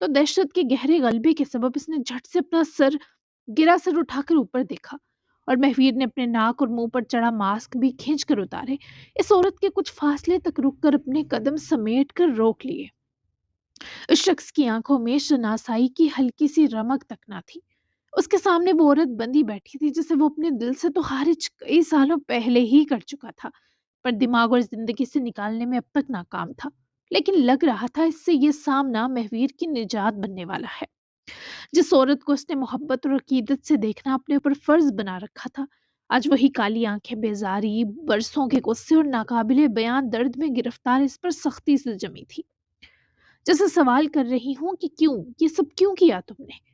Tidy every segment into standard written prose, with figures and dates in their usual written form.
تو دہشت کے گہرے غلبے کے سبب اس نے جھٹ سے اپنا گرا سر اٹھا کر اوپر دیکھا، اور مہویر نے اپنے ناک اور منہ پر چڑھا ماسک بھی کھینچ کر اتارے۔ اس عورت کے کچھ فاصلے تک رک کر اپنے قدم سمیٹ کر روک لیے۔ اس شخص کی آنکھوں میں شناسائی کی ہلکی سی رمق تک نہ تھی۔ اس کے سامنے وہ عورت بندی بیٹھی تھی جسے وہ اپنے دل سے تو خارج کئی سالوں پہلے ہی کر چکا تھا، پر دماغ اور زندگی سے نکالنے میں اب تک ناکام تھا۔ لیکن لگ رہا تھا اس سے یہ سامنا مہویر کی نجات بننے والا ہے۔ جس عورت کو اس نے محبت اور عقیدت سے دیکھنا اپنے اوپر فرض بنا رکھا تھا، آج وہی کالی آنکھیں بیزاری، برسوں کے غصے اور ناقابل بیان درد میں گرفتار اس پر سختی سے جمی تھی، جیسے سوال کر رہی ہوں کہ کیوں، یہ سب کیوں کیا تم نے؟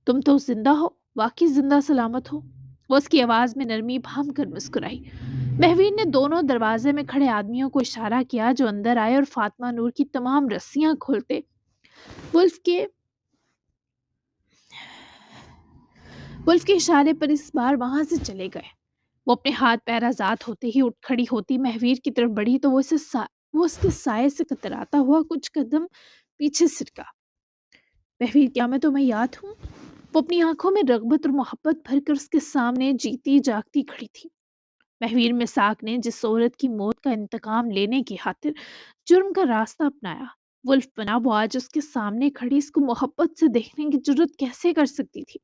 تم تو زندہ ہو، واقعی زندہ سلامت ہو؟ وہ اس کی آواز میں نرمی بھام کر مسکرائی۔ مہویر نے دونوں دروازے میں کھڑے آدمیوں کو اشارہ کیا جو اندر آئے، اور فاطمہ نور کی تمام رسیاں کھولتے ولف کے ولف کے اشارے پر اس بار وہاں سے چلے گئے۔ وہ اپنے ہاتھ پیر آزاد ہوتے ہی اٹھ کھڑی ہوتی مہویر کی طرف بڑھی تو وہ اس کے سائے سے کتراتا ہوا کچھ قدم پیچھے سرکا۔ مہویر، کیا میں تمہیں یاد ہوں؟ وہ اپنی آنکھوں میں رغبت اور محبت بھر کر اس کے سامنے جیتی جاگتی کھڑی تھی۔ مہویر مساق نے جس عورت کی موت کا انتقام لینے کی خاطر جرم کا راستہ اپنایا، ولف بنا وہ آج اس کے سامنے کھڑی اس کو محبت سے دیکھنے کی جرت کیسے کر سکتی تھی؟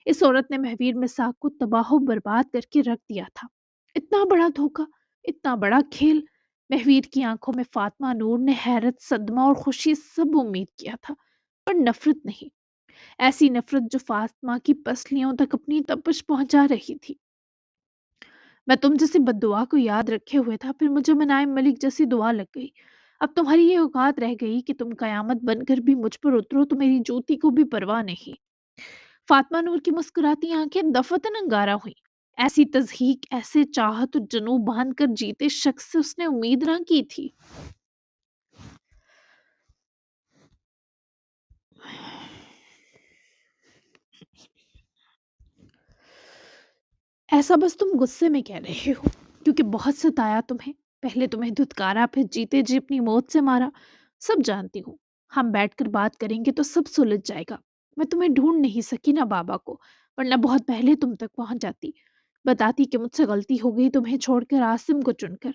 اس عورت نے مہویر مساق کو تباہ و برباد کر کے رکھ دیا تھا۔ اتنا بڑا دھوکا، اتنا بڑا کھیل! مہویر کی آنکھوں میں فاطمہ نور نے حیرت، صدمہ اور خوشی سب امید کیا تھا، پر نفرت نہیں۔ ایسی نفرت جو فاطمہ کی پسلیوں تک اپنی تپش پہنچا رہی تھی۔ میں تم جیسی بد دعا کو یاد رکھے ہوئے تھا، پھر مجھے منائم ملک جیسی دعا لگ گئی۔ اب تمہاری یہ اوقات رہ گئی کہ تم قیامت بن کر بھی مجھ پر اترو تو میری جوتی کو بھی پرواہ نہیں۔ فاطمہ نور کی مسکراتی آنکھیں دفتن انگارہ ہوئیں۔ ایسی تضحیک، ایسے چاہت و جنوں باندھ کر جیتے شخص سے اس نے امید نہ کی تھی۔ ایسا بس تم غصے میں کہہ رہے ہو، کیونکہ بہت ستایا تمہیں، پہلے تمہیں دھتکارا، پھر جیتے جی اپنی موت سے مارا۔ سب جانتی ہوں، ہم بیٹھ کر بات کریں گے تو سب سلجھ جائے گا۔ میں تمہیں ڈھونڈ نہیں سکی نہ بابا کو، ورنہ بہت پہلے تم تک پہنچ جاتی، بتاتی کہ مجھ سے غلطی ہو گئی تمہیں چھوڑ کر عاصم کو چن کر۔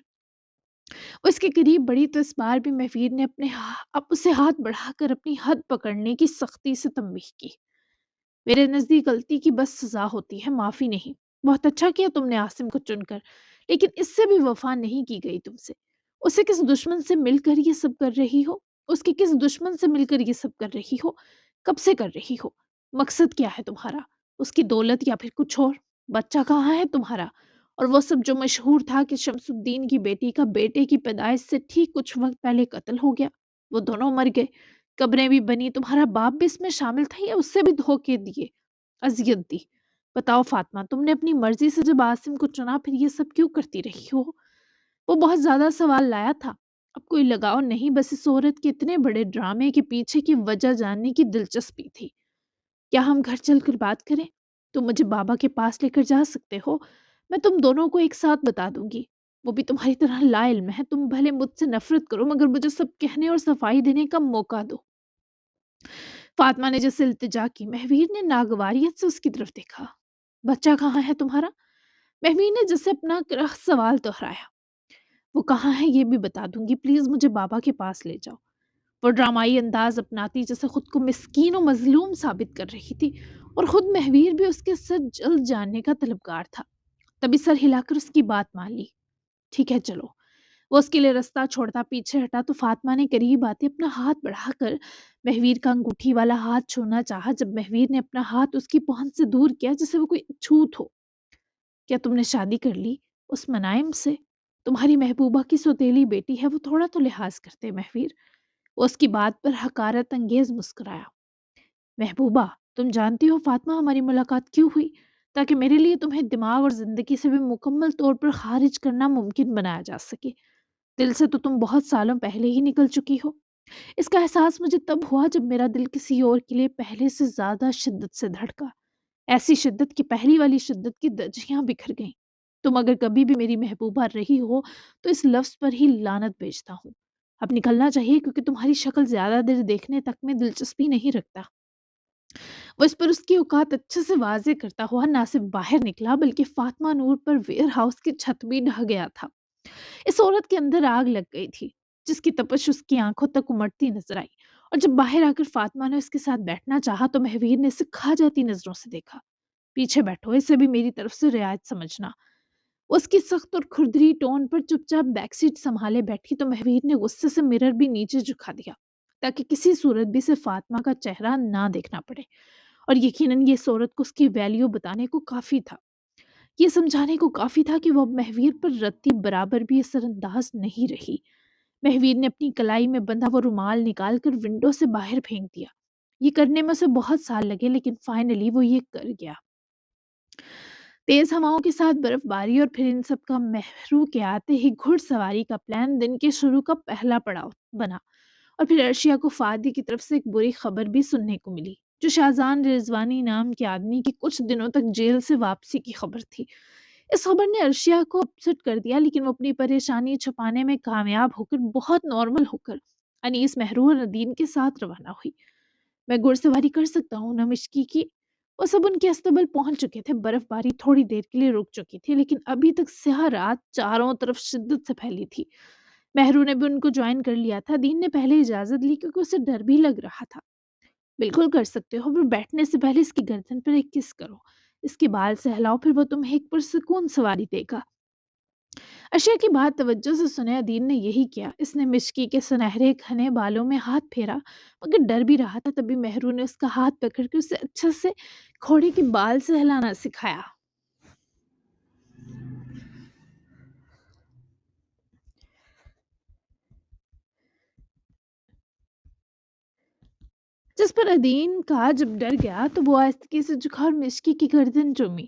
وہ اس کے قریب بڑھی تو اس بار بھی مہویر نے اب اسے ہاتھ بڑھا کر اپنی حد پکڑنے کی سختی سے تنبیہ کی۔ میرے نزدیک غلطی کی بس سزا ہوتی ہے، معافی نہیں۔ بہت اچھا کیا تم نے عاصم کو چن کر، لیکن اس سے بھی وفا نہیں کی گئی تم سے۔ اسے کس دشمن سے مل کر یہ سب کر رہی ہو؟ اس کے کس دشمن سے مل کر یہ سب کر رہی ہو؟ کب سے کر رہی ہو؟ مقصد کیا ہے تمہارا؟ اس کی دولت یا پھر کچھ اور؟ بچہ کہاں ہے تمہارا؟ اور وہ سب جو مشہور تھا کہ شمس الدین کی بیٹی کا بیٹے کی پیدائش سے ٹھیک کچھ وقت پہلے قتل ہو گیا، وہ دونوں مر گئے، قبریں بھی بنی، تمہارا باپ بھی اس میں شامل تھا یا اس سے بھی دھوکے دیے، اذیت دی؟ بتاؤ فاطمہ، تم نے اپنی مرضی سے جب عاصم کو چنا پھر یہ سب کیوں کرتی رہی ہو؟ وہ بہت زیادہ سوال لایا تھا، اب کوئی لگاؤ نہیں، بس اس عورت کے اتنے بڑے ڈرامے کے پیچھے کی وجہ جاننے کی دلچسپی تھی۔ کیا ہم گھر چل کر بات کریں؟ تم مجھے بابا کے پاس لے کر جا سکتے ہو، میں تم دونوں کو ایک ساتھ بتا دوں گی۔ وہ بھی تمہاری طرح لا علم ہے، تم بھلے مجھ سے نفرت کرو مگر مجھے سب کہنے اور صفائی دینے کا موقع دو۔ فاطمہ نے جیسے التجا کی، مہویر نے ناگواریت سے اس کی طرف دیکھا۔ بچہ کہاں ہے تمہارا؟ مہویر نے جیسے اپنا سوال دہرایا۔ وہ کہاں ہے یہ بھی بتا دوں گی، پلیز مجھے بابا کے پاس لے جاؤ۔ وہ ڈرامائی انداز اپناتی جیسے خود کو مسکین و مظلوم ثابت کر رہی تھی، اور خود مہویر بھی اس کے ساتھ جلد جاننے کا طلبگار تھا۔ تبھی سر ہلا کر اس کی بات مان لی۔ ٹھیک ہے چلو۔ وہ اس کے لیے رستہ چھوڑتا پیچھے ہٹا تو فاطمہ نے قریب آتے اپنا ہاتھ بڑھا کر مہویر کا انگوٹھی والا ہاتھ چھونا چاہا، جب مہویر نے اپنا ہاتھ اس کی پہنچ سے دور کیا جیسے وہ کوئی چھوت ہو۔ کیا تم نے شادی کر لی اس منائم سے؟ تمہاری محبوبہ کی سوتیلی بیٹی ہے، وہ تھوڑا تو لحاظ کرتے مہویر۔ وہ اس کی بات پر حقارت انگیز مسکرایا۔ محبوبہ، تم جانتی ہو فاطمہ ہماری ملاقات کیوں ہوئی؟ تاکہ میرے لیے تمہیں دماغ اور زندگی سے بھی مکمل طور پر خارج کرنا ممکن بنایا جا سکے۔ دل سے تو تم بہت سالوں پہلے ہی نکل چکی ہو۔ اس کا احساس مجھے تب ہوا جب میرا دل کسی اور کے لیے پہلے سے زیادہ شدت سے دھڑکا، ایسی شدت کہ پہلی والی شدت کی دجیاں بکھر گئیں۔ تم اگر کبھی بھی میری محبوبہ رہی ہو تو اس لفظ پر ہی لعنت بھیجتا ہوں۔ اب نکلنا چاہیے کیونکہ تمہاری شکل زیادہ دیر دیکھنے تک میں دلچسپی نہیں رکھتا۔ وہ اس پر اس کی اوقات اچھے سے واضح کرتا ہوا نہ صرف باہر نکلا بلکہ فاطمہ نور پر ویئر ہاؤس کی چھت بھی ڈھہ گیا تھا۔ اس عورت کے اندر آگ لگ گئی تھی جس کی تپش اس کی آنکھوں تک امڑتی نظر آئی، اور جب باہر آ کر فاطمہ نے اس کے ساتھ بیٹھنا چاہا تو مہویر نے اسے کھا جاتی نظروں سے دیکھا۔ پیچھے بیٹھو، اسے بھی میری طرف سے رعایت سمجھنا۔ اس کی سخت اور کھردری ٹون پر چپ چاپ بیک سیٹ سنبھالے بیٹھی تو مہویر نے غصے سے مرر بھی نیچے جھکا دیا تاکہ کسی صورت بھی سے فاطمہ کا چہرہ نہ دیکھنا پڑے، اور یقیناً یہ اس عورت کو اس کی ویلیو بتانے کو کافی تھا، یہ سمجھانے کو کافی تھا کہ وہ اب مہویر پر رتی برابر بھی اثر انداز نہیں رہی۔ مہویر نے اپنی کلائی میں بندھا وہ رومال نکال کر ونڈو سے باہر پھینک دیا۔ یہ کرنے میں اسے بہت سال لگے لیکن فائنلی وہ یہ کر گیا۔ تیز ہواؤں کے ساتھ برف باری اور پھر ان سب کا مہرو کے آتے ہی گھڑ سواری کا پلان دن کے شروع کا پہلا پڑاؤ بنا، اور پھر ارشیا کو فادی کی طرف سے ایک بری خبر بھی سننے کو ملی جو شاہزان رضوانی نام کے آدمی کی کچھ دنوں تک جیل سے واپسی کی خبر تھی۔ اس خبر نے ارشیا کو اپسٹ کر دیا لیکن وہ اپنی پریشانی چھپانے میں کامیاب ہو کر بہت نارمل ہو کر انیس محرور ندین کے ساتھ روانہ ہوئی۔ میں گھڑ سواری کر سکتا ہوں نہ مشکی کی؟ وہ سب ان کے استبل پہنچ چکے تھے۔ برف باری تھوڑی دیر کے لیے رک چکی تھی لیکن ابھی تک سیاہ رات چاروں طرف شدت سے پھیلی تھی۔ مہرو نے بھی ان کو جوائن کر لیا تھا۔ دین نے پہلے اجازت لی کیونکہ اسے ڈر بھی لگ رہا تھا۔ بالکل کر سکتے ہو، پر بیٹھنے سے پہلے اس کی گردن پر ایک کس کرو، اس کے بال سہلاؤ، پھر وہ تمہیں ایک پرسکون سواری دے گا۔ اشیاء کی بات توجہ سے سنے ادین نے یہی کیا۔ اس نے مشکی کے سنہرے گھنے بالوں میں ہاتھ پھیرا مگر ڈر بھی رہا تھا۔ تبھی مہرو نے اس کا ہاتھ پکڑ کے اسے اچھے سے گھوڑے کے بال سے ہلانا سکھایا۔ جس پر ادین کا جب ڈر گیا تو وہ آہستگی سے جھکا اور مشکی کی گردن چومی۔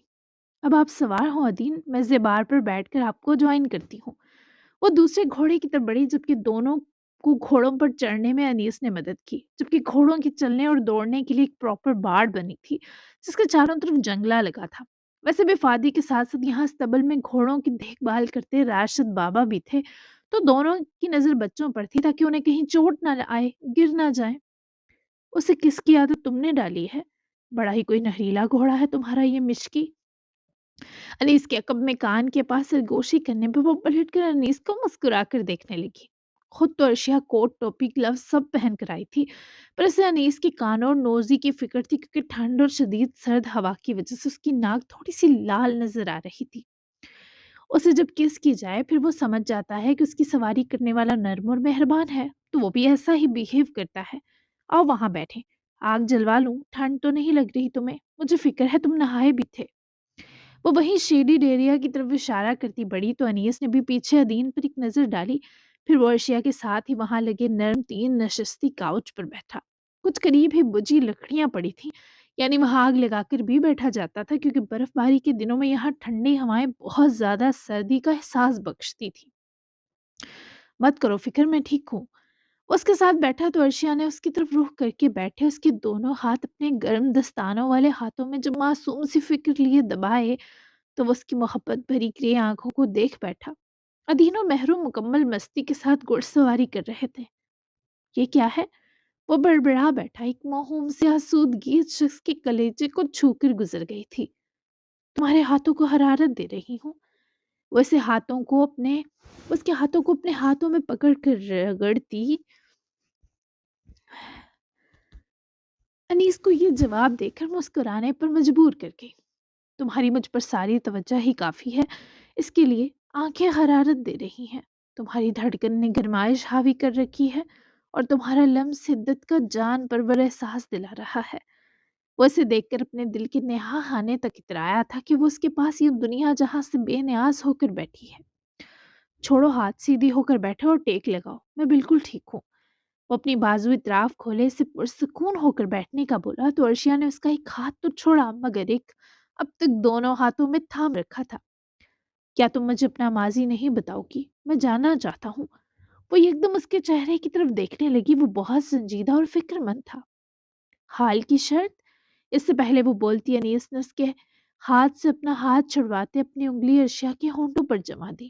اب آپ سوار ہوں ادین، میں زیبار پر بیٹھ کر آپ کو جوائن کرتی ہوں۔ وہ دوسرے گھوڑے کی طرف بڑھی جبکہ دونوں کو گھوڑوں پر چڑھنے میں انیس نے مدد کی، جبکہ گھوڑوں کے چلنے اور دوڑنے کے لیے ایک پراپر باڑ بنی تھی جس کے چاروں طرف جنگلہ لگا تھا۔ ویسے بھی فادی کے ساتھ ساتھ یہاں استبل میں گھوڑوں کی دیکھ بھال کرتے راشد بابا بھی تھے، تو دونوں کی نظر بچوں پر تھی تاکہ انہیں کہیں چوٹ نہ آئے، گر نہ جائیں۔ اسے کس کی عادت تم نے ڈالی ہے؟ بڑا ہی کوئی نحریلا گھوڑا ہے تمہارا یہ مشکی۔ انیس کے عقب میں کان کے پاس سرگوشی کرنے پہ وہ پلٹ کر انیس کو مسکرا کر دیکھنے لگی۔ خود تو ارشیا کوٹ ٹوپی گلوز سب پہن کر آئی تھی، پر اسے انیس کے کانوں اور نوزی کی فکر تھی کیونکہ ٹھنڈ اور شدید سرد ہوا کی وجہ سے اس کی ناک تھوڑی سی لال نظر آ رہی تھی۔ اسے جب کس کی جائے پھر وہ سمجھ جاتا ہے کہ اس کی سواری کرنے والا نرم اور مہربان ہے تو وہ بھی ایسا ہی بیہیو کرتا ہے۔ آؤ وہاں بیٹھیں، آگ جلوا لوں، ٹھنڈ تو نہیں لگ رہی تمہیں؟ مجھے فکر ہے تم نہائے بھی تھے۔ وہ وہیں شیڈی ڈیریا کی طرف اشارہ کرتی بڑی تو انیس نے بھی پیچھے ادین پر ایک نظر ڈالی، پھر وہ ارشیا کے ساتھ ہی وہاں لگے نرم تین نشستی کاؤچ پر بیٹھا۔ کچھ قریب ہی بجھی لکڑیاں پڑی تھیں، یعنی وہاں آگ لگا کر بھی بیٹھا جاتا تھا کیونکہ برف باری کے دنوں میں یہاں ٹھنڈی ہوائیں بہت زیادہ سردی کا احساس بخشتی تھی۔ مت کرو فکر، میں ٹھیک ہوں۔ اس کے ساتھ بیٹھا تو ارشیا نے اس کی طرف رخ کر کے بیٹھے اس کے دونوں ہاتھ اپنے گرم دستانوں والے ہاتھوں میں جب معصوم سی فکر لیے دبائے تو وہ اس کی محبت بھری گرے آنکھوں کو دیکھ بیٹھا۔ ادین اور محروم مکمل مستی کے ساتھ گھڑ سواری کر رہے تھے۔ یہ کیا ہے؟ وہ بڑبڑا بیٹھا، ایک موہوم سے آسودگی اس شخص کے کلیجے کو چھو کر گزر گئی تھی۔ تمہارے ہاتھوں کو حرارت دے رہی ہوں۔ وہ اس کے ہاتھوں کو اپنے ہاتھوں میں پکڑ کر رگڑتی انیس کو یہ جواب دے کر مسکرانے پر مجبور کر گئی۔ تمہاری مجھ پر ساری توجہ ہی کافی ہے، اس کے لیے آنکھیں حرارت دے رہی ہیں، تمہاری دھڑکن نے گرمائش حاوی کر رکھی ہے اور تمہارا لمس شدت کا جان پرور احساس دلا رہا ہے۔ وہ اسے دیکھ کر اپنے دل کے نہا خانے تک اترایا تھا کہ وہ اس کے پاس یہ دنیا جہاں سے بے نیاز ہو کر بیٹھی ہے۔ چھوڑو ہاتھ، سیدھی ہو کر بیٹھو اور ٹیک لگاؤ، میں بالکل ٹھیک ہوں۔ وہ اپنی بازو اطراف کھولے سے پرسکون ہو کر بیٹھنے کا بولا تو ارشیا نے اس کا ایک ہاتھ تو چھوڑا مگر ایک اب تک دونوں ہاتھوں میں تھام رکھا تھا۔ کیا تم مجھے اپنا ماضی نہیں بتاؤ گی؟ میں جاننا چاہتا ہوں۔ وہ ایک دم اس کے چہرے کی طرف دیکھنے لگی۔ وہ بہت سنجیدہ اور فکر مند تھا۔ حال کی شرط؟ اس سے پہلے وہ بولتی انیس نے اس کے ہاتھ سے اپنا ہاتھ چھڑواتے اپنی انگلی ارشیا کے ہونٹوں پر جما دی۔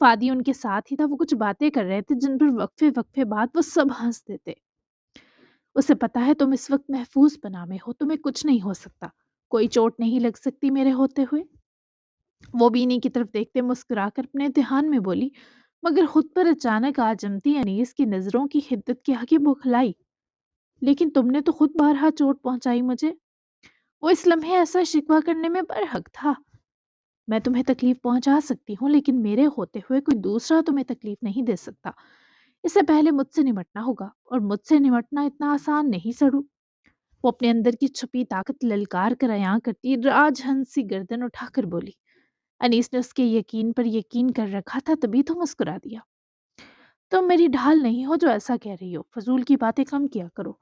فادی ان کے ساتھ ہی تھا، وہ کچھ باتیں کر رہے تھے جن پر وقفے وقفے بعد وہ سب ہنس دیتے۔ اسے پتا ہے تم اس وقت محفوظ پناہ میں ہو، تمہیں کچھ نہیں ہو سکتا، کوئی چوٹ نہیں لگ سکتی میرے ہوتے ہوئے۔ وہ بینی کی طرف دیکھتے مسکرا کر اپنے دھیان میں بولی، مگر خود پر اچانک آ جمتی انیس کی نظروں کی حدت کے آگے بوکھلائی، لیکن تم نے تو خود بارہا چوٹ پہنچائی مجھے۔ وہ اس لمحے ایسا شکوہ کرنے میں برحق تھا۔ میں تمہیں تکلیف پہنچا سکتی ہوں، لیکن میرے ہوتے ہوئے کوئی دوسرا تمہیں تکلیف نہیں دے سکتا۔ اس سے پہلے مجھ سے نمٹنا ہوگا، اور مجھ سے نمٹنا اتنا آسان نہیں سڑو۔ وہ اپنے اندر کی چھپی طاقت للکار کر عیاں کرتی راج ہنس سی گردن اٹھا کر بولی۔ انیس نے اس کے یقین پر یقین کر رکھا تھا، تبھی تو مسکرا دیا۔ تم میری ڈھال نہیں ہو جو ایسا کہہ رہی ہو، فضول کی باتیں کم کیا کرو۔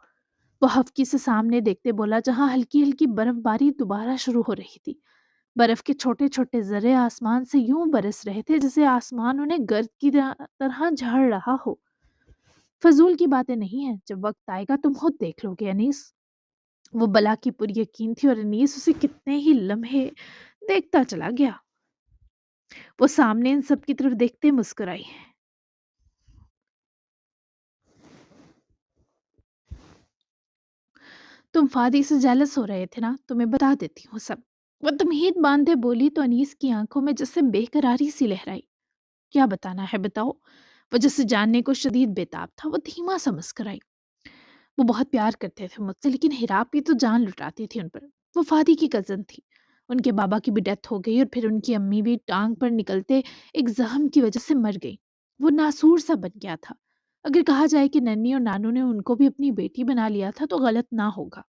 وہ ہفکی سے سامنے دیکھتے بولا، جہاں ہلکی ہلکی برف باری دوبارہ شروع ہو رہی تھی۔ برف کے چھوٹے چھوٹے ذرے آسمان سے یوں برس رہے تھے جیسے آسمان انہیں گرد کی طرح جھاڑ رہا ہو۔ فضول کی باتیں نہیں ہیں، جب وقت آئے گا تم خود دیکھ لو گے انیس۔ وہ بلا کی پر یقین تھی، اور انیس اسے کتنے ہی لمحے دیکھتا چلا گیا۔ وہ سامنے ان سب کی طرف دیکھتے مسکرائی۔ تم فادی سے جیلس ہو رہے تھے نا، تمہیں بتا دیتی ہوں سب۔ وہ تمہید باندھے بولی تو انیس کی آنکھوں میں جیسے بے قراری سی لہرائی۔ کیا بتانا ہے بتاؤ؟ وہ جسے جاننے کو شدید بےتاب تھا، وہ دھیما سا مسکرائی۔ وہ بہت پیار کرتے تھے مجھ سے، لیکن ہیراب بھی تو جان لٹاتی تھی ان پر۔ وہ فادی کی کزن تھی، ان کے بابا کی بھی ڈیتھ ہو گئی، اور پھر ان کی امی بھی ٹانگ پر نکلتے ایک زخم کی وجہ سے مر گئی۔ وہ ناسور سا بن گیا تھا۔ اگر کہا جائے کہ ننی اور نانو نے ان کو بھی اپنی بیٹی بنا لیا تھا تو غلط نہ ہوگا۔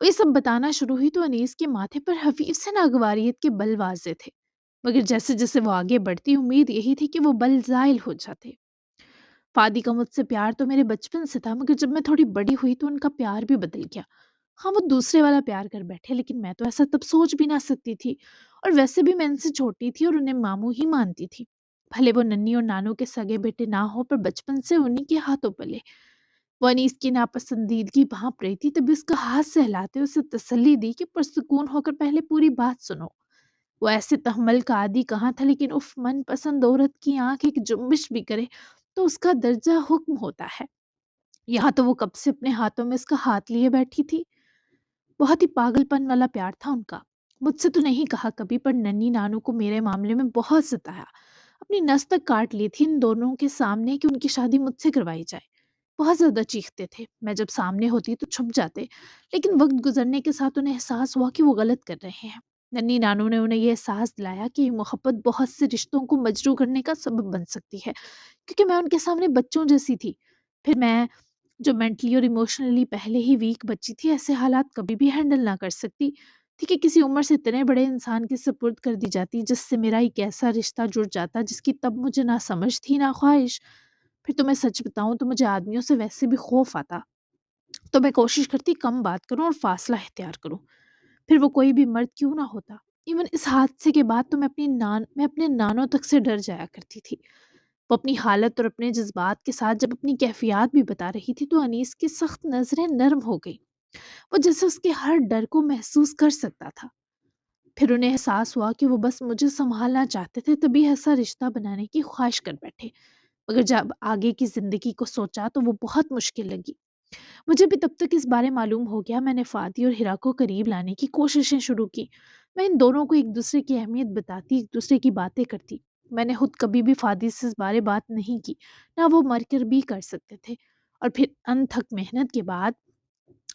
وہ یہ سب بتانا شروع ہوئی تو انیس کے ماتھے پر حفیظ سے ناگواریت کے بل واضح تھے، مگر جیسے جیسے وہ آگے بڑھتی امید یہی تھی کہ وہ بل زائل ہو جاتے۔ فادی کا مجھ سے پیار تو میرے بچپن سے تھا، مگر جب میں تھوڑی بڑی ہوئی تو ان کا پیار بھی بدل گیا۔ ہاں، وہ دوسرے والا پیار کر بیٹھے، لیکن میں تو ایسا تب سوچ بھی نہ سکتی تھی، اور ویسے بھی میں ان سے چھوٹی تھی اور انہیں ماموں ہی مانتی تھی۔ بھلے وہ ننی اور نانو کے سگے بیٹے نہ ہو، پر بچپن سے انہی کے ہاتھوں پلے۔ وہ انیس کی ناپسندیدگی بھانپ رہی تھی، تب اس کا ہاتھ سہلاتے اسے تسلی دی کہ پرسکون ہو کر پہلے پوری بات سنو۔ وہ ایسے تحمل کا عادی کہاں تھا، لیکن اف من پسند عورت کی آنکھ ایک جنبش بھی کرے تو اس کا درجہ حکم ہوتا ہے۔ یہاں تو وہ کب سے اپنے ہاتھوں میں اس کا ہاتھ لیے بیٹھی تھی۔ بہت ہی پاگل پن والا پیار تھا ان کا۔ مجھ سے تو نہیں کہا کبھی، پر ننی نانو کو میرے معاملے میں بہت ستایا، اپنی نس تک کاٹ لی تھی ان دونوں کے سامنے کہ ان کی شادی مجھ سے کروائی جائے۔ بہت زیادہ چیختے تھے، میں جب سامنے ہوتی تو چھپ جاتے، لیکن وقت گزرنے کے ساتھ انہیں احساس ہوا کہ وہ غلط کر رہے ہیں۔ ننی نانو نے انہیں یہ احساس دلایا کہ یہ محبت بہت سے رشتوں کو مجروح کرنے کا سبب بن سکتی ہے، کیونکہ میں ان کے سامنے بچوں جیسی تھی۔ پھر میں جو مینٹلی اور ایموشنلی پہلے ہی ویک بچی تھی، ایسے حالات کبھی بھی ہینڈل نہ کر سکتی تھی کہ کسی عمر سے اتنے بڑے انسان کے سپرد کر دی جاتی، جس سے میرا ایک ایسا رشتہ جڑ جاتا جس کی تب مجھے نہ سمجھ تھی نہ خواہش۔ پھر تو میں سچ بتاؤں تو مجھے آدمیوں سے ویسے بھی خوف آتا، تو میں کوشش کرتی کم بات کروں اور فاصلہ اختیار کروں، پھر وہ کوئی بھی مرد کیوں نہ ہوتا۔ ایون اس حادثے کے بعد تو میں اپنے نانوں تک سے ڈر جایا کرتی تھی۔ وہ اپنی حالت اور اپنے جذبات کے ساتھ جب اپنی کیفیات بھی بتا رہی تھی تو انیس کی سخت نظریں نرم ہو گئی۔ وہ جیسے اس کے ہر ڈر کو محسوس کر سکتا تھا۔ پھر انہیں احساس ہوا کہ وہ بس مجھے سنبھالنا چاہتے تھے، تبھی ایسا رشتہ بنانے کی خواہش کر بیٹھے، مگر جب آگے کی زندگی کو سوچا تو وہ بہت مشکل لگی۔ مجھے بھی تب تک اس بارے معلوم ہو گیا، میں نے فادی اور ہیرا کو قریب لانے کی کوششیں شروع کی۔ میں ان دونوں کو ایک دوسرے کی اہمیت بتاتی، ایک دوسرے کی باتیں کرتی۔ میں نے خود کبھی بھی فادی سے اس بارے بات نہیں کی، نہ وہ مر کر بھی کر سکتے تھے۔ اور پھر انتھک محنت کے بعد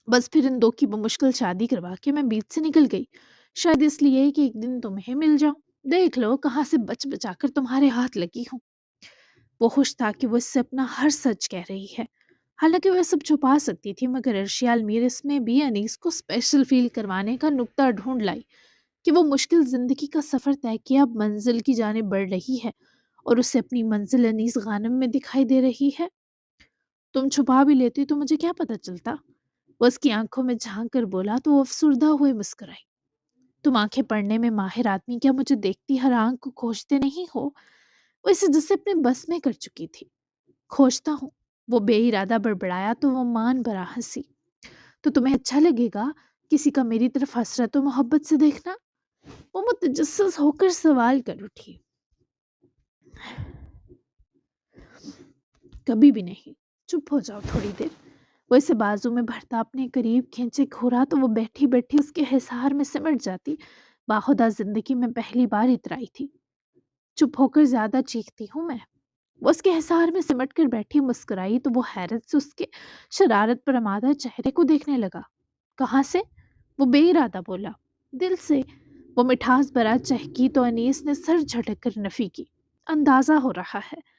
بس پھر ان دو کی بمشکل شادی کروا کے میں بیچ سے نکل گئی، شاید اس لیے کہ ایک دن تمہیں مل جاؤں، دیکھ لو کہاں سے بچ بچا کر تمہارے ہاتھ لگی ہوں۔ وہ خوش تھا کہ وہ اس سے اپنا ہر سچ کہہ رہی ہے، حالانکہ وہ سب چھپا سکتی تھی، مگر ارشیا المیر اس میں بھی انیس کو اسپیشل فیل کروانے کا نکتہ ڈھونڈ لائی کہ وہ مشکل زندگی کا سفر طے کیا، اب منزل کی جانب بڑھ رہی ہے، اور اسے اپنی منزل انیس غانم میں دکھائی دے رہی ہے۔ تم چھپا بھی لیتی تو مجھے کیا پتا چلتا؟ وہ اس کی آنکھوں میں جھانک کر بولا تو وہ افسردہ ہوئے مسکرائی۔ تم آنکھیں پڑھنے میں ماہر آدمی کیا مجھے دیکھتی ہر آنکھ کو کھوجتے نہیں ہو؟ وہ اسے جسے اپنے بس میں کر چکی تھی۔ کھوجتا ہوں، وہ بے ارادہ بڑبڑایا تو وہ مان بھرا ہنسی۔ تو تمہیں اچھا لگے گا کسی کا میری طرف حسرت و محبت سے دیکھنا؟ وہ متجسس ہو کر سوال کر اٹھی۔ کبھی بھی نہیں۔ چپ ہو جاؤ تھوڑی دیر۔ وہ اسے بازو میں بھرتا اپنے قریب کھینچے گھورا تو وہ بیٹھی بیٹھی اس کے حصار میں سمٹ جاتی۔ باخدا زندگی میں پہلی بار اترائی تھی۔ چپ ہو کر زیادہ چیختی ہوں میں۔ وہ اس کے حصار میں سمٹ کر بیٹھی مسکرائی تو وہ حیرت سے اس کے شرارت پر آمادہ چہرے کو دیکھنے لگا۔ کہاں سے؟ وہ بے ارادہ بولا۔ دل سے۔ وہ مٹھاس برا چہکی تو انیس نے سر جھٹک کر نفی کی۔ اندازہ ہو رہا ہے۔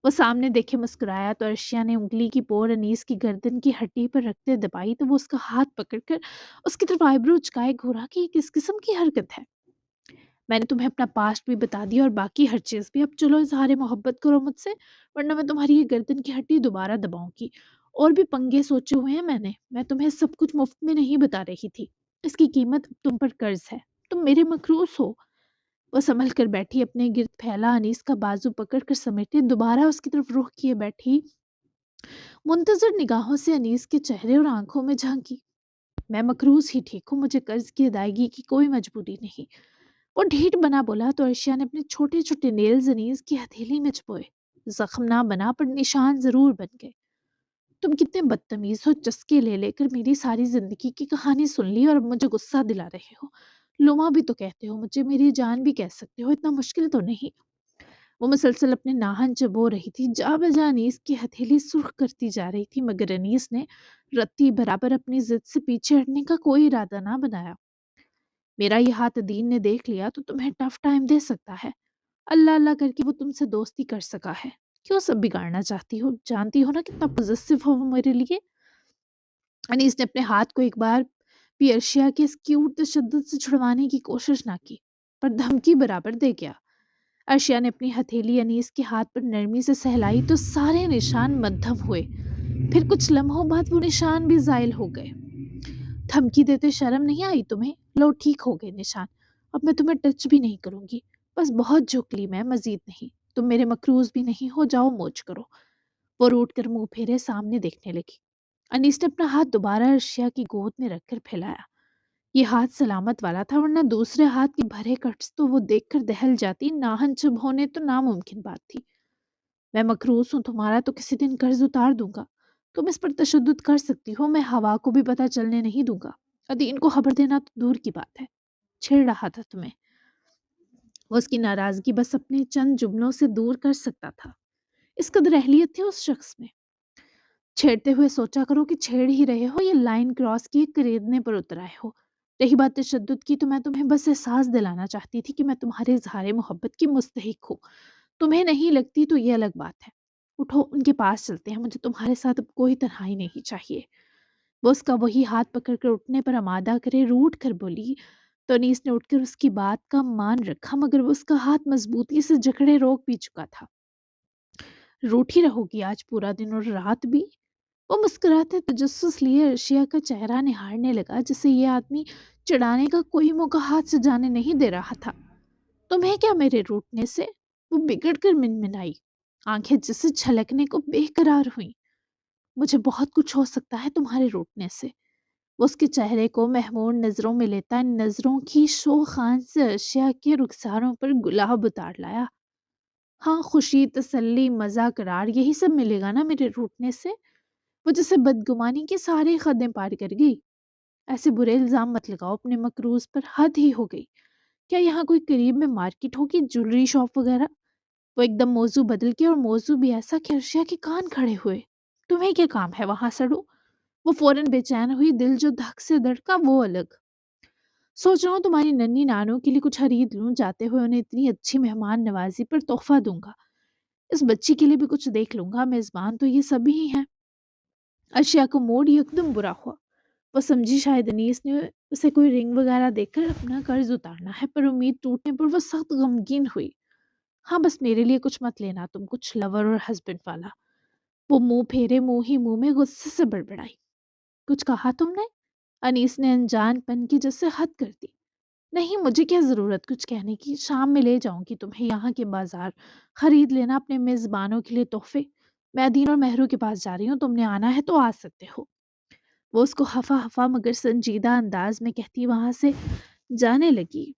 وہ سامنے دیکھے مسکرایا تو عرشیا نے انگلی کی پور انیس کی گردن کی ہڈی پر رکھتے دبائی تو وہ اس کا ہاتھ پکڑ کر اس کی طرف آئیبرو چکائے گھورا کہ یہ کس قسم کی حرکت ہے؟ میں نے تمہیں اپنا پاسٹ بھی بتا دیا اور باقی ہر چیز بھی۔ اب چلو اظہار محبت کرو مجھ سے، ورنہ میں تمہاری یہ گردن کی ہڈی دوبارہ دباؤں گی۔ اور بھی پنگے سوچے ہوئے ہیں میں تمہیں سب کچھ مفت میں نہیں بتا رہی تھی۔ اس کی قیمت تم پر قرض ہے۔ تم میرے مخروص ہو۔ وہ سنبھل کر بیٹھی، اپنے گرد پھیلا انیس کا بازو پکڑ کر سمیٹے دوبارہ اس کی طرف رخ کیے بیٹھی، منتظر نگاہوں سے انیس کے چہرے اور آنکھوں میں جھانکی۔ میں مقروض ہی ٹھیک ہوں، مجھے قرض کی ادائیگی کی کوئی مجبوری نہیں۔ وہ ڈھیٹ بنا بولا تو عرشیا نے اپنے چھوٹے چھوٹے نیلز انیس کی ہتھیلی میں چھپوئے۔ زخم نہ بنا پر نشان ضرور بن گئے۔ تم کتنے بدتمیز ہو، چسکے لے لے کر میری ساری زندگی کی کہانی سن لی اور اب مجھے غصہ دلا رہے ہو۔ لوما بھی تو کہتے ہو مجھے، میری جان بھی کہہ سکتے ہو، اتنا مشکل تو نہیں۔ وہ مسلسل اپنے ناہن چبو رہی تھی، جا بجا انیس کی ہتھیلی سرخ کرتی جا رہی تھی، مگر انیس نے رتی برابر اپنی ضد سے پیچھے ہٹنے کا کوئی ارادہ نہ بنایا۔ میرا یہ ہاتھ دین نے دیکھ لیا تو تمہیں ٹف ٹائم دے سکتا ہے۔ اللہ اللہ کر کے وہ تم سے دوستی کر سکا ہے۔ کیوں سب بگاڑنا چاہتی ہو؟ جانتی ہو نا کتنا پوزیسو ہو وہ میرے لیے۔ انیس نے اپنے ہاتھ کو ایک بار بھی عرشیا کے اس کیوٹ تشدد سے چھڑوانے کی کوشش نہ کی، پر دھمکی برابر دے گیا۔ عرشیا نے اپنی ہتھیلی انیس کے ہاتھ پر نرمی سے سہلائی تو سارے نشان مدھم ہوئے، پھر کچھ لمحوں بعد وہ نشان بھی زائل ہو گئے۔ دھمکی دیتے شرم نہیں آئی تمہیں؟ لو ٹھیک ہو گئے نشان، اب میں تمہیں ٹچ بھی نہیں کروں گی، بس بہت جھک لی میں، مزید نہیں۔ تم میرے مقروض بھی نہیں ہو، جاؤ موج کرو۔ وہ روٹ کر منہ پھیرے سامنے دیکھنے لگی۔ انیس نے اپنا ہاتھ دوبارہ عرشیا کی گود میں رکھ کر پھیلایا۔ یہ ہاتھ سلامت والا تھا، ورنہ دوسرے ہاتھ کے بھرے کٹس تو وہ دیکھ کر دہل جاتی، ناہن چب ہونے تو ناممکن بات تھی۔ میں مقروض ہوں تمہارا تو کسی دن قرض اتار دوں گا، تم اس پر تشدد کر سکتی ہو، میں ہوا کو بھی پتہ چلنے نہیں دوں گا، ادین کو خبر دینا تو دور کی بات ہے۔ چھیڑ رہا تھا تمہیں۔ وہ اس کی ناراضگی بس اپنے چند جملوں سے دور کر سکتا تھا، اس قدر اہلیت تھی اس شخص میں۔ چھیڑتے ہوئے سوچا کرو کہ چھیڑ ہی رہے ہو یا لائن کراس کیے خریدنے پر اتر آئے ہو۔ رہی بات تشدد کی تو میں تمہیں بس احساس دلانا چاہتی تھی کہ میں تمہارے اظہار محبت کی مستحق ہوں۔ تمہیں نہیں لگتی تو یہ الگ بات ہے۔ اٹھو ان کے پاس چلتے ہیں، مجھے تمہارے ساتھ اب کوئی تنہائی نہیں چاہیے۔ وہ اس کا وہی ہاتھ پکڑ کر اٹھنے پر آمادہ کرے روٹ کر بولی تو انیس نے اٹھ کر اس کی بات کا مان رکھا، مگر وہ اس کا ہاتھ مضبوطی سے جکڑے روک بھی چکا تھا۔ روٹ ہی رہو گی آج پورا دن اور رات بھی؟ وہ مسکراتے تجسس لیے عرشیا کا چہرہ نہارنے لگا، جسے یہ آدمی چڑھانے کا کوئی موقع ہاتھ سے جانے نہیں دے رہا تھا۔ تمہیں کیا میرے روٹنے سے؟ وہ بگڑ کر منمنائی، آنکھیں جسے چھلکنے کو بے قرار ہوئیں۔ مجھے بہت کچھ ہو سکتا ہے تمہارے روٹنے سے۔ وہ اس کے چہرے کو محمور نظروں میں لیتا نظروں کی شو خان سے عرشیا کے رخساروں پر گلاب اتار لایا۔ ہاں، خوشی، تسلی، مزہ، قرار، یہی سب ملے گا نا میرے روٹنے سے؟ وہ جسے بدگمانی کے سارے خدیں پار کر گئی۔ ایسے برے الزام مت لگاؤ اپنے مقروض پر، حد ہی ہو گئی۔ کیا یہاں کوئی قریب میں مارکیٹ ہوگی، جویلری شاپ وغیرہ؟ وہ ایک دم موضوع بدل کے، اور موضوع بھی ایسا کہ عرشیا کے کان کھڑے ہوئے۔ تمہیں کیا کام ہے وہاں سڑو؟ وہ فوراً بے چین ہوئی، دل جو دھک سے دھڑکا وہ الگ۔ سوچ رہا ہوں تمہاری ننھی نانوں کے لیے کچھ خرید لوں، جاتے ہوئے انہیں اتنی اچھی مہمان نوازی پر تحفہ دوں گا۔ اس بچی کے لیے بھی کچھ دیکھ لوں گا، میزبان تو یہ سب ہی ہیں۔ عرشیا کو موڈ یکدم برا ہوا۔ وہ سمجھی شاید انیس نے اسے کوئی رنگ وغیرہ دیکھ کر اپنا قرض اتارنا ہے، پر امید ٹوٹنے پر وہ سخت غمگین ہوئی۔ ہاں، بس میرے لیے کچھ مت لینا تم، کچھ لور اور ہسبینڈ والا۔ وہ منہ پھیرے منہ ہی منہ میں غصے سے بڑبڑائی۔ کچھ کہا تم نے؟ انیس نے انجان پن کی جس سے حد کر دی۔ نہیں، مجھے کیا ضرورت کچھ کہنے کی، شام میں لے جاؤں گی تمہیں یہاں کے بازار، خرید لینا اپنے میزبانوں کے لیے تحفے۔ میں دین اور مہرو کے پاس جا رہی ہوں، تم نے آنا ہے تو آ سکتے ہو۔ وہ اس کو ہفا ہفا مگر سنجیدہ انداز میں کہتی وہاں سے جانے لگی۔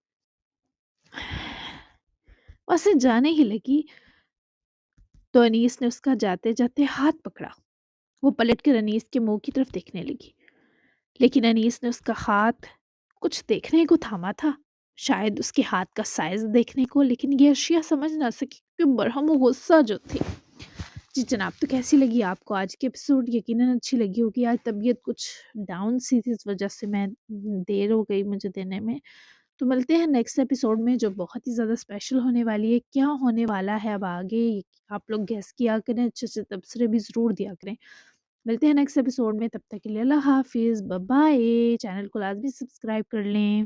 تو انیس نے اس کا جاتے جاتے ہاتھ پکڑا۔ وہ پلٹ کر انیس کے منہ کی طرف دیکھنے لگی، لیکن انیس نے اس کا ہاتھ کچھ دیکھنے کو تھاما تھا، شاید اس کے ہاتھ کا سائز دیکھنے کو، لیکن یہ اشیاء سمجھ نہ سکی کیونکہ برہم و غصہ جو تھی۔ جی جناب، تو کیسی لگی آپ کو آج کی ایپیسوڈ؟ یقیناً اچھی لگی ہوگی۔ آج طبیعت کچھ ڈاؤن سی تھی، اس وجہ سے میں دیر ہو گئی مجھے دینے میں۔ تو ملتے ہیں نیکسٹ ایپیسوڈ میں، جو بہت ہی زیادہ اسپیشل ہونے والی ہے۔ کیا ہونے والا ہے اب آگے، آپ لوگ گیس کیا کریں، اچھے سے تبصرے بھی ضرور دیا کریں۔ ملتے ہیں نیکسٹ ایپیسوڈ میں، تب تک کے لیے اللہ حافظ، بائے بائے۔ چینل کو لازمی سبسکرائب کر لیں۔